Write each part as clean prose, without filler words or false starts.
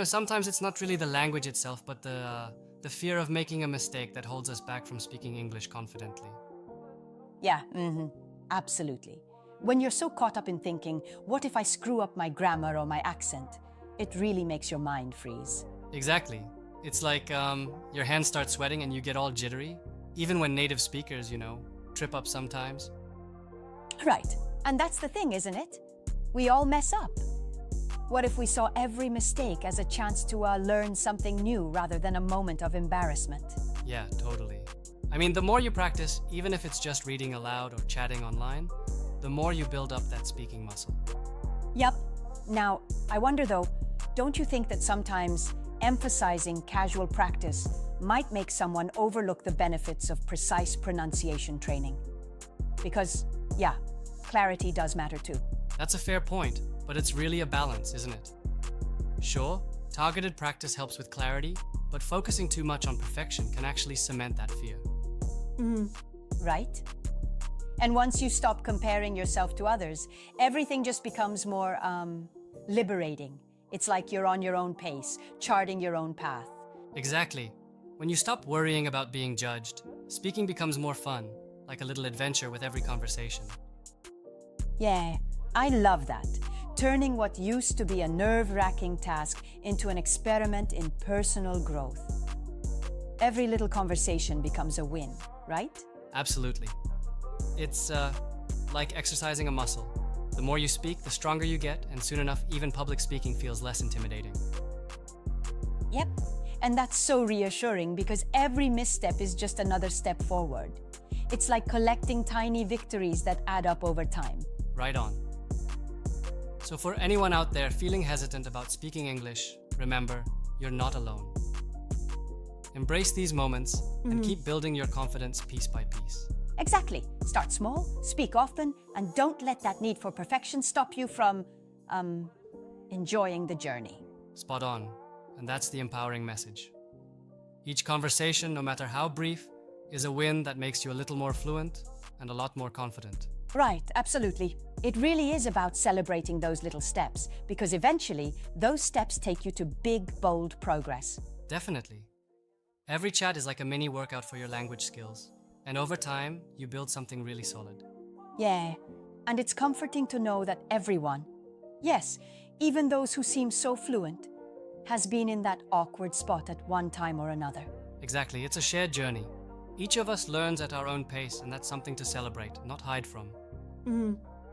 Sometimes it's not really the language itself, but the fear of making a mistake that holds us back from speaking English confidently. Yeah, absolutely. When you're so caught up in thinking, what if I screw up my grammar or my accent? It really makes your mind freeze. Exactly. It's like your hands start sweating and you get all jittery, even when native speakers, trip up sometimes. Right. And that's the thing, isn't it? We all mess up. What if we saw every mistake as a chance to learn something new rather than a moment of embarrassment? Yeah, totally. I mean, the more you practice, even if it's just reading aloud or chatting online, the more you build up that speaking muscle. Yep. Now, I wonder though, don't you think that sometimes emphasizing casual practice might make someone overlook the benefits of precise pronunciation training? Because, yeah, clarity does matter too. That's a fair point, but it's really a balance, isn't it? Sure, targeted practice helps with clarity, but focusing too much on perfection can actually cement that fear. Right? And once you stop comparing yourself to others, everything just becomes more liberating. It's like you're on your own pace, charting your own path. Exactly. When you stop worrying about being judged, speaking becomes more fun, like a little adventure with every conversation. Yeah, I love that. Turning what used to be a nerve-wracking task into an experiment in personal growth. Every little conversation becomes a win, right? Absolutely. It's like exercising a muscle. The more you speak, the stronger you get, and soon enough, even public speaking feels less intimidating. Yep. And that's so reassuring because every misstep is just another step forward. It's like collecting tiny victories that add up over time. Right on. So for anyone out there feeling hesitant about speaking English, remember, you're not alone. Embrace these moments and keep building your confidence piece by piece. Exactly. Start small, speak often, and don't let that need for perfection stop you from, enjoying the journey. Spot on. And that's the empowering message. Each conversation, no matter how brief, is a win that makes you a little more fluent and a lot more confident. Right, absolutely. It really is about celebrating those little steps because eventually those steps take you to big, bold progress. Definitely. Every chat is like a mini workout for your language skills. And over time, you build something really solid. Yeah, and it's comforting to know that everyone, yes, even those who seem so fluent, has been in that awkward spot at one time or another. Exactly, it's a shared journey. Each of us learns at our own pace, and that's something to celebrate, not hide from.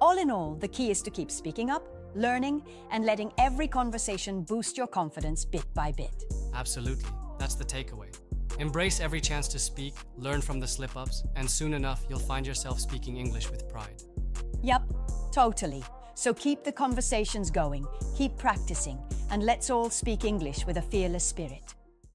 All in all, the key is to keep speaking up, learning, and letting every conversation boost your confidence bit by bit. Absolutely, that's the takeaway. Embrace every chance to speak, learn from the slip-ups, and soon enough, you'll find yourself speaking English with pride. Yep, totally. So keep the conversations going, keep practicing, and let's all speak English with a fearless spirit.